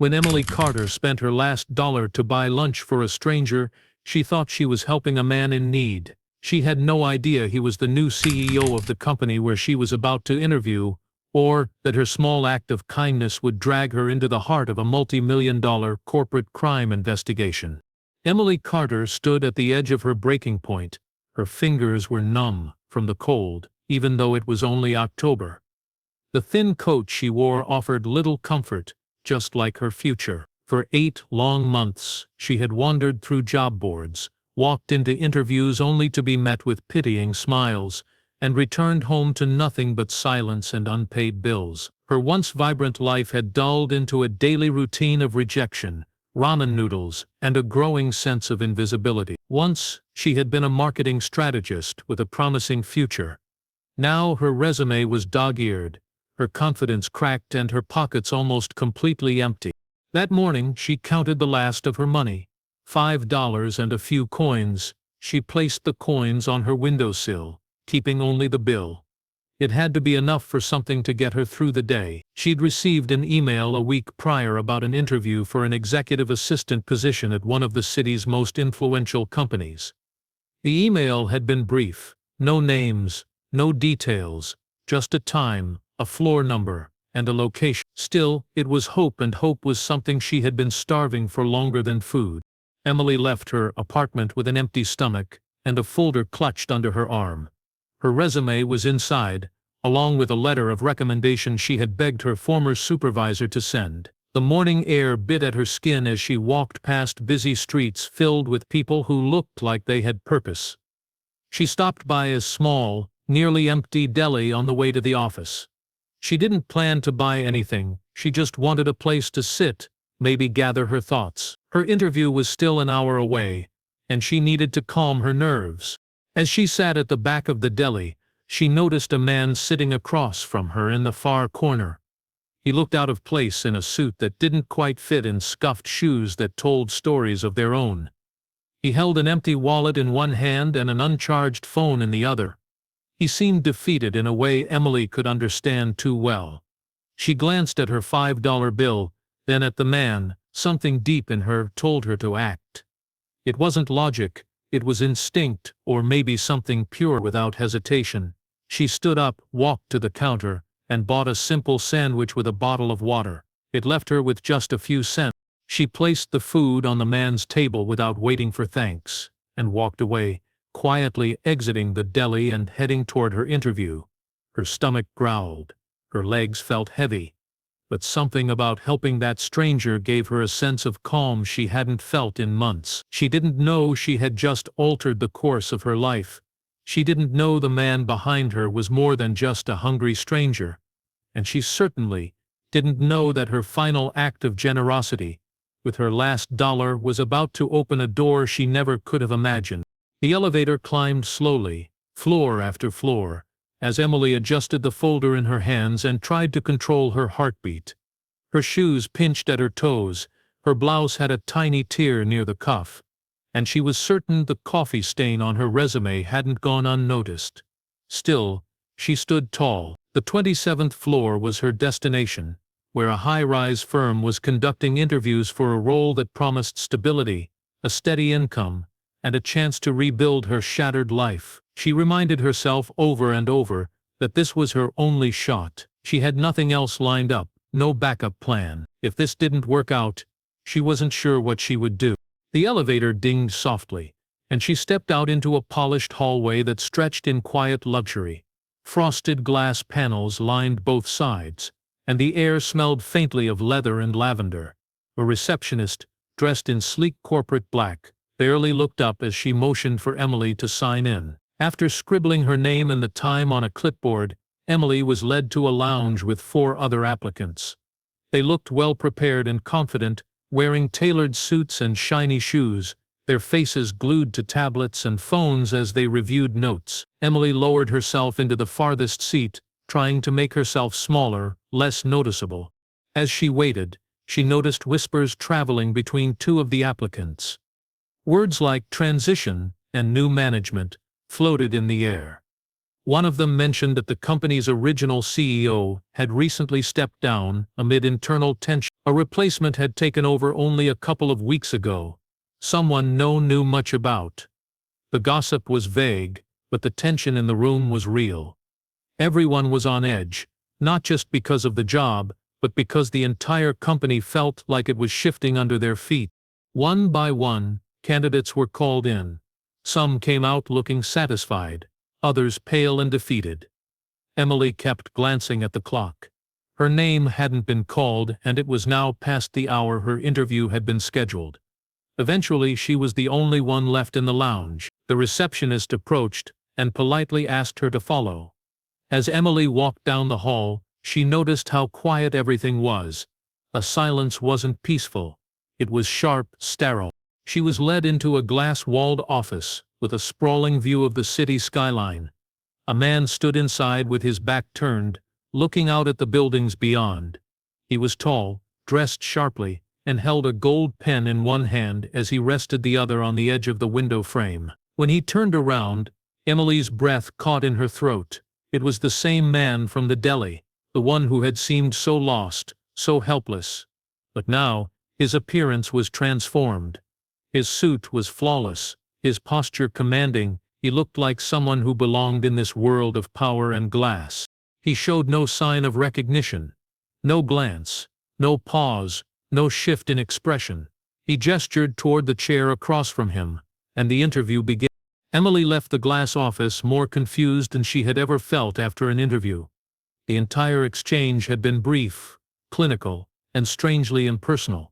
When Emily Carter spent her last dollar to buy lunch for a stranger, she thought she was helping a man in need. She had no idea he was the new CEO of the company where she was about to interview, or that her small act of kindness would drag her into the heart of a multi-million-dollar corporate crime investigation. Emily Carter stood at the edge of her breaking point. Her fingers were numb from the cold, even though it was only October. The thin coat she wore offered little comfort, just like her future. For 8 long months, she had wandered through job boards, walked into interviews only to be met with pitying smiles, and returned home to nothing but silence and unpaid bills. Her once vibrant life had dulled into a daily routine of rejection, ramen noodles, and a growing sense of invisibility. Once, she had been a marketing strategist with a promising future. Now her resume was dog-eared, her confidence cracked, and her pockets almost completely empty. That morning she counted the last of her money, $5 and a few coins. She placed the coins on her windowsill, keeping only the bill. It had to be enough for something to get her through the day. She'd received an email a week prior about an interview for an executive assistant position at one of the city's most influential companies. The email had been brief, no names, no details, just a time, a floor number, and a location. Still, it was hope, and hope was something she had been starving for longer than food. Emily left her apartment with an empty stomach and a folder clutched under her arm. Her resume was inside, along with a letter of recommendation she had begged her former supervisor to send. The morning air bit at her skin as she walked past busy streets filled with people who looked like they had purpose. She stopped by a small, nearly empty deli on the way to the office. She didn't plan to buy anything, she just wanted a place to sit, maybe gather her thoughts. Her interview was still an hour away, and she needed to calm her nerves. As she sat at the back of the deli, she noticed a man sitting across from her in the far corner. He looked out of place in a suit that didn't quite fit and scuffed shoes that told stories of their own. He held an empty wallet in one hand and an uncharged phone in the other. He seemed defeated in a way Emily could understand too well. She glanced at her $5 bill, then at the man. Something deep in her told her to act. It wasn't logic. It was instinct, or maybe something pure. Without hesitation, she stood up, walked to the counter, and bought a simple sandwich with a bottle of water. It left her with just a few cents. She placed the food on the man's table without waiting for thanks, and walked away, quietly exiting the deli and heading toward her interview. Her stomach growled. Her legs felt heavy. But something about helping that stranger gave her a sense of calm she hadn't felt in months. She didn't know she had just altered the course of her life. She didn't know the man behind her was more than just a hungry stranger. And she certainly didn't know that her final act of generosity, with her last dollar, was about to open a door she never could have imagined. The elevator climbed slowly, floor after floor, as Emily adjusted the folder in her hands and tried to control her heartbeat. Her shoes pinched at her toes, her blouse had a tiny tear near the cuff, and she was certain the coffee stain on her resume hadn't gone unnoticed. Still, she stood tall. The 27th floor was her destination, where a high-rise firm was conducting interviews for a role that promised stability, a steady income, and a chance to rebuild her shattered life. She reminded herself over and over that this was her only shot. She had nothing else lined up, no backup plan. If this didn't work out, she wasn't sure what she would do. The elevator dinged softly, and she stepped out into a polished hallway that stretched in quiet luxury. Frosted glass panels lined both sides, and the air smelled faintly of leather and lavender. A receptionist, dressed in sleek corporate black, barely looked up as she motioned for Emily to sign in. After scribbling her name and the time on a clipboard, Emily was led to a lounge with 4 other applicants. They looked well-prepared and confident, wearing tailored suits and shiny shoes, their faces glued to tablets and phones as they reviewed notes. Emily lowered herself into the farthest seat, trying to make herself smaller, less noticeable. As she waited, she noticed whispers traveling between 2 of the applicants. Words like transition and new management floated in the air. One of them mentioned that the company's original CEO had recently stepped down amid internal tension. A replacement had taken over only a couple of weeks ago, someone no one knew much about. The gossip was vague, but the tension in the room was real. Everyone was on edge, not just because of the job, but because the entire company felt like it was shifting under their feet. One by one, candidates were called in. Some came out looking satisfied, others pale and defeated. Emily kept glancing at the clock. Her name hadn't been called, and it was now past the hour her interview had been scheduled. Eventually, she was the only one left in the lounge. The receptionist approached and politely asked her to follow. As Emily walked down the hall, she noticed how quiet everything was. The silence wasn't peaceful. It was sharp, sterile. She was led into a glass-walled office with a sprawling view of the city skyline. A man stood inside with his back turned, looking out at the buildings beyond. He was tall, dressed sharply, and held a gold pen in one hand as he rested the other on the edge of the window frame. When he turned around, Emily's breath caught in her throat. It was the same man from the deli, the one who had seemed so lost, so helpless. But now, his appearance was transformed. His suit was flawless, his posture commanding. He looked like someone who belonged in this world of power and glass. He showed no sign of recognition. No glance, no pause, no shift in expression. He gestured toward the chair across from him, and the interview began. Emily left the glass office more confused than she had ever felt after an interview. The entire exchange had been brief, clinical, and strangely impersonal.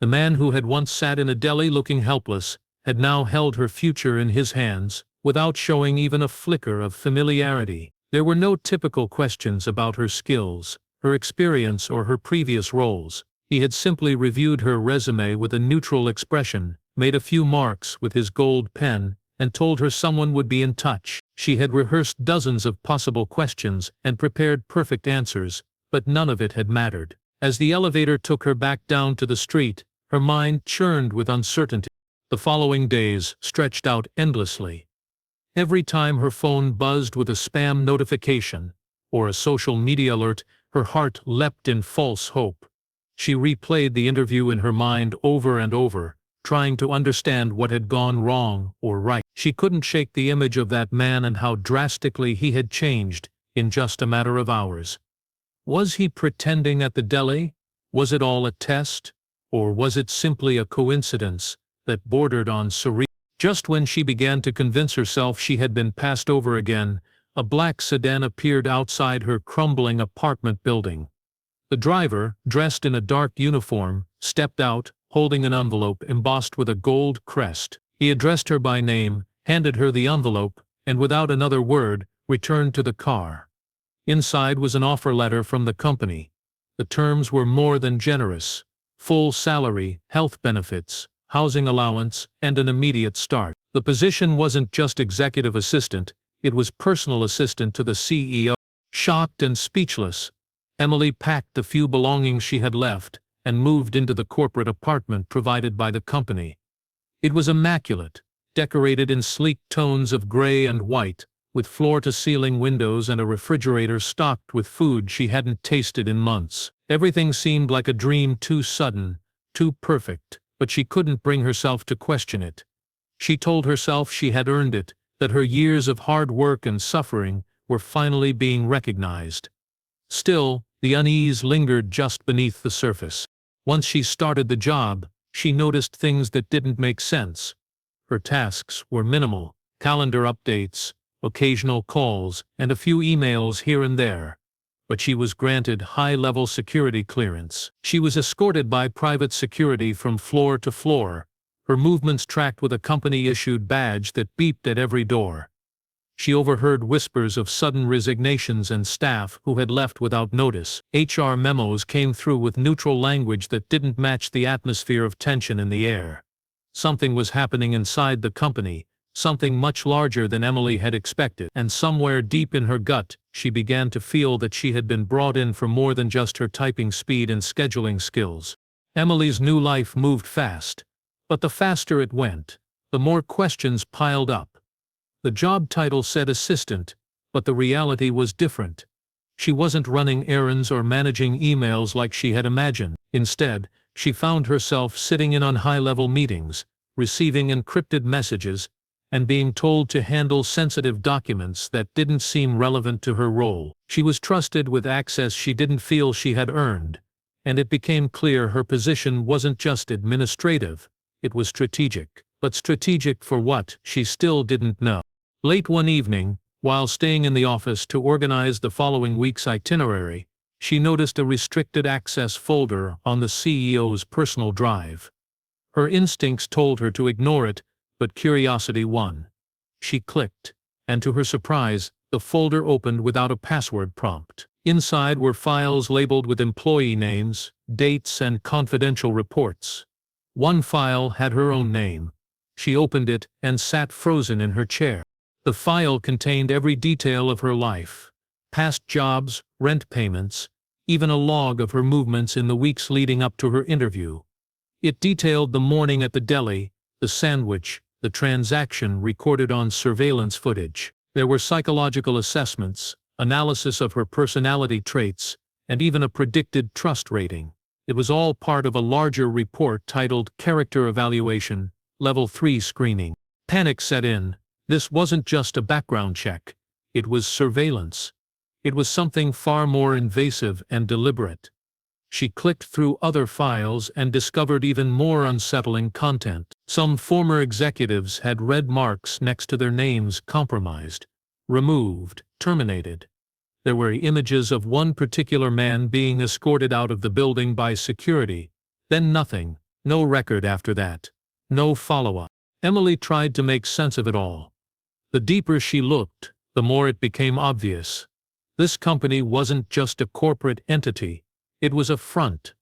The man who had once sat in a deli looking helpless had now held her future in his hands, without showing even a flicker of familiarity. There were no typical questions about her skills, her experience, or her previous roles. He had simply reviewed her resume with a neutral expression, made a few marks with his gold pen, and told her someone would be in touch. She had rehearsed dozens of possible questions and prepared perfect answers, but none of it had mattered. As the elevator took her back down to the street, her mind churned with uncertainty. The following days stretched out endlessly. Every time her phone buzzed with a spam notification or a social media alert, her heart leapt in false hope. She replayed the interview in her mind over and over, trying to understand what had gone wrong or right. She couldn't shake the image of that man and how drastically he had changed in just a matter of hours. Was he pretending at the deli? Was it all a test? Or was it simply a coincidence that bordered on surreal? Just when she began to convince herself she had been passed over again, a black sedan appeared outside her crumbling apartment building. The driver, dressed in a dark uniform, stepped out, holding an envelope embossed with a gold crest. He addressed her by name, handed her the envelope, and without another word, returned to the car. Inside was an offer letter from the company. The terms were more than generous. Full salary, health benefits, housing allowance, and an immediate start. The position wasn't just executive assistant, it was personal assistant to the CEO. Shocked and speechless, Emily packed the few belongings she had left and moved into the corporate apartment provided by the company. It was immaculate, decorated in sleek tones of gray and white, with floor-to-ceiling windows and a refrigerator stocked with food she hadn't tasted in months. Everything seemed like a dream, too sudden, too perfect, but she couldn't bring herself to question it. She told herself she had earned it, that her years of hard work and suffering were finally being recognized. Still, the unease lingered just beneath the surface. Once she started the job, she noticed things that didn't make sense. Her tasks were minimal: calendar updates, occasional calls, and a few emails here and there. But she was granted high-level security clearance. She was escorted by private security from floor to floor, her movements tracked with a company-issued badge that beeped at every door. She overheard whispers of sudden resignations and staff who had left without notice. HR memos came through with neutral language that didn't match the atmosphere of tension in the air. Something was happening inside the company, something much larger than Emily had expected, and somewhere deep in her gut, she began to feel that she had been brought in for more than just her typing speed and scheduling skills. Emily's new life moved fast, but the faster it went, the more questions piled up. The job title said assistant, but the reality was different. She wasn't running errands or managing emails like she had imagined. Instead, she found herself sitting in on high-level meetings, receiving encrypted messages, and being told to handle sensitive documents that didn't seem relevant to her role. She was trusted with access she didn't feel she had earned, and it became clear her position wasn't just administrative, it was strategic. But strategic for what, she still didn't know. Late one evening, while staying in the office to organize the following week's itinerary, she noticed a restricted access folder on the CEO's personal drive. Her instincts told her to ignore it, but curiosity won. She clicked, and to her surprise, the folder opened without a password prompt. Inside were files labeled with employee names, dates, and confidential reports. One file had her own name. She opened it and sat frozen in her chair. The file contained every detail of her life: past jobs, rent payments, even a log of her movements in the weeks leading up to her interview. It detailed the morning at the deli, the sandwich, the transaction recorded on surveillance footage. There were psychological assessments, analysis of her personality traits, and even a predicted trust rating. It was all part of a larger report titled Character Evaluation, Level 3 Screening. Panic set in. This wasn't just a background check. It was surveillance. It was something far more invasive and deliberate. She clicked through other files and discovered even more unsettling content. Some former executives had red marks next to their names: compromised, removed, terminated. There were images of one particular man being escorted out of the building by security. Then nothing, no record after that. No follow-up. Emily tried to make sense of it all. The deeper she looked, the more it became obvious. This company wasn't just a corporate entity. It was a front,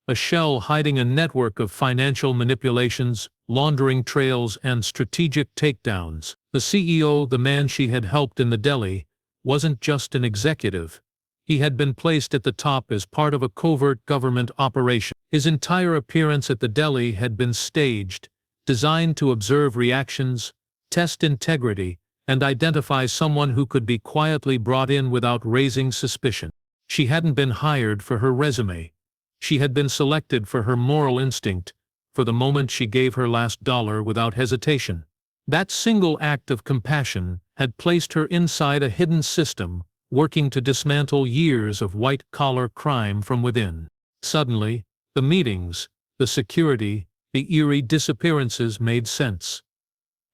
a shell hiding a network of financial manipulations, laundering trails, and strategic takedowns. The CEO, the man she had helped in the deli, wasn't just an executive. He had been placed at the top as part of a covert government operation. His entire appearance at the deli had been staged, designed to observe reactions, test integrity, and identify someone who could be quietly brought in without raising suspicion. She hadn't been hired for her resume. She had been selected for her moral instinct, for the moment she gave her last dollar without hesitation. That single act of compassion had placed her inside a hidden system, working to dismantle years of white-collar crime from within. Suddenly, the meetings, the security, the eerie disappearances made sense.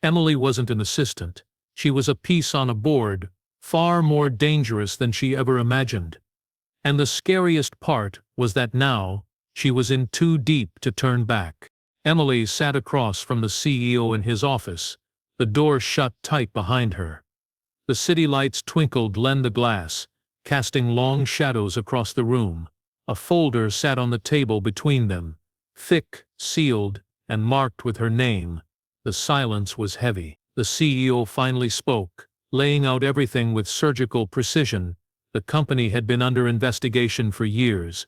Emily wasn't an assistant. She was a piece on a board, far more dangerous than she ever imagined. And the scariest part was that now, she was in too deep to turn back. Emily sat across from the CEO in his office, the door shut tight behind her. The city lights twinkled in the glass, casting long shadows across the room. A folder sat on the table between them, thick, sealed, and marked with her name. The silence was heavy. The CEO finally spoke, laying out everything with surgical precision. The company had been under investigation for years.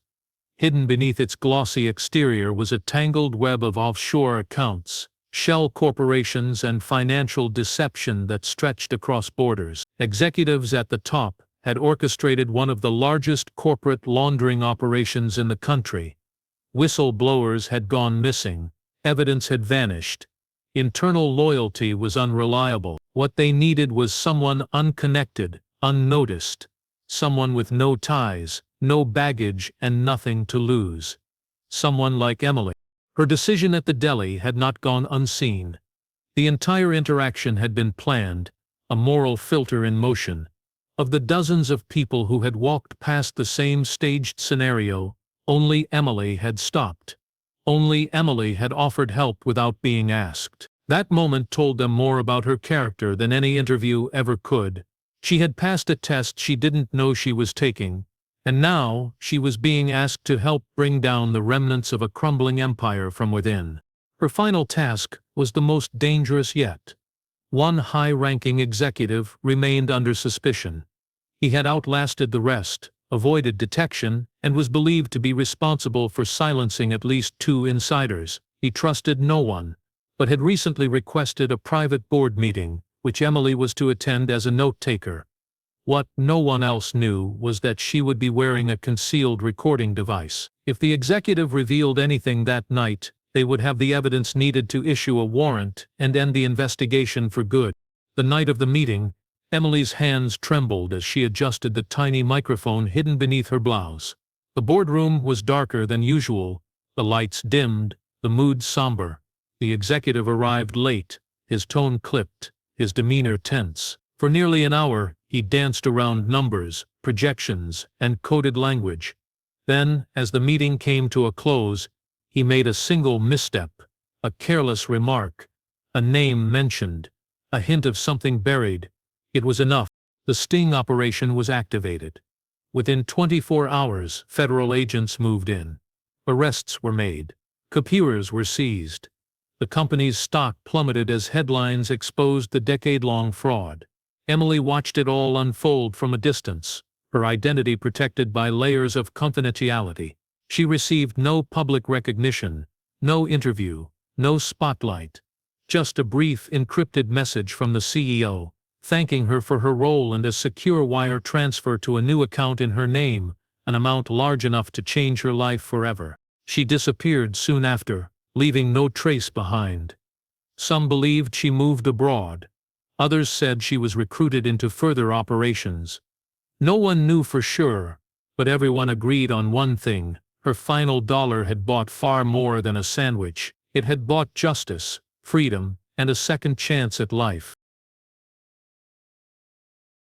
Hidden beneath its glossy exterior was a tangled web of offshore accounts, shell corporations, and financial deception that stretched across borders. Executives at the top had orchestrated one of the largest corporate laundering operations in the country. Whistleblowers had gone missing, evidence had vanished. Internal loyalty was unreliable. What they needed was someone unconnected, unnoticed. Someone with no ties, no baggage, and nothing to lose. Someone like Emily. Her decision at the deli had not gone unseen. The entire interaction had been planned, a moral filter in motion. Of the dozens of people who had walked past the same staged scenario, only Emily had stopped. Only Emily had offered help without being asked. That moment told them more about her character than any interview ever could. She had passed a test she didn't know she was taking, and now she was being asked to help bring down the remnants of a crumbling empire from within. Her final task was the most dangerous yet. One high-ranking executive remained under suspicion. He had outlasted the rest, avoided detection, and was believed to be responsible for silencing at least 2 insiders. He trusted no one, but had recently requested a private board meeting, which Emily was to attend as a note-taker. What no one else knew was that she would be wearing a concealed recording device. If the executive revealed anything that night, they would have the evidence needed to issue a warrant and end the investigation for good. The night of the meeting, Emily's hands trembled as she adjusted the tiny microphone hidden beneath her blouse. The boardroom was darker than usual, the lights dimmed, the mood somber. The executive arrived late, his tone clipped, his demeanor tense. For nearly an hour, he danced around numbers, projections, and coded language. Then, as the meeting came to a close, he made a single misstep, a careless remark, a name mentioned, a hint of something buried. It was enough. The sting operation was activated. Within 24 hours, federal agents moved in. Arrests were made. Computers were seized. The company's stock plummeted as headlines exposed the decade-long fraud. Emily watched it all unfold from a distance, her identity protected by layers of confidentiality. She received no public recognition, no interview, no spotlight. Just a brief encrypted message from the CEO, thanking her for her role and a secure wire transfer to a new account in her name, an amount large enough to change her life forever. She disappeared soon after, leaving no trace behind. Some believed she moved abroad. Others said she was recruited into further operations. No one knew for sure, but everyone agreed on one thing: her final dollar had bought far more than a sandwich. It had bought justice, freedom, and a second chance at life.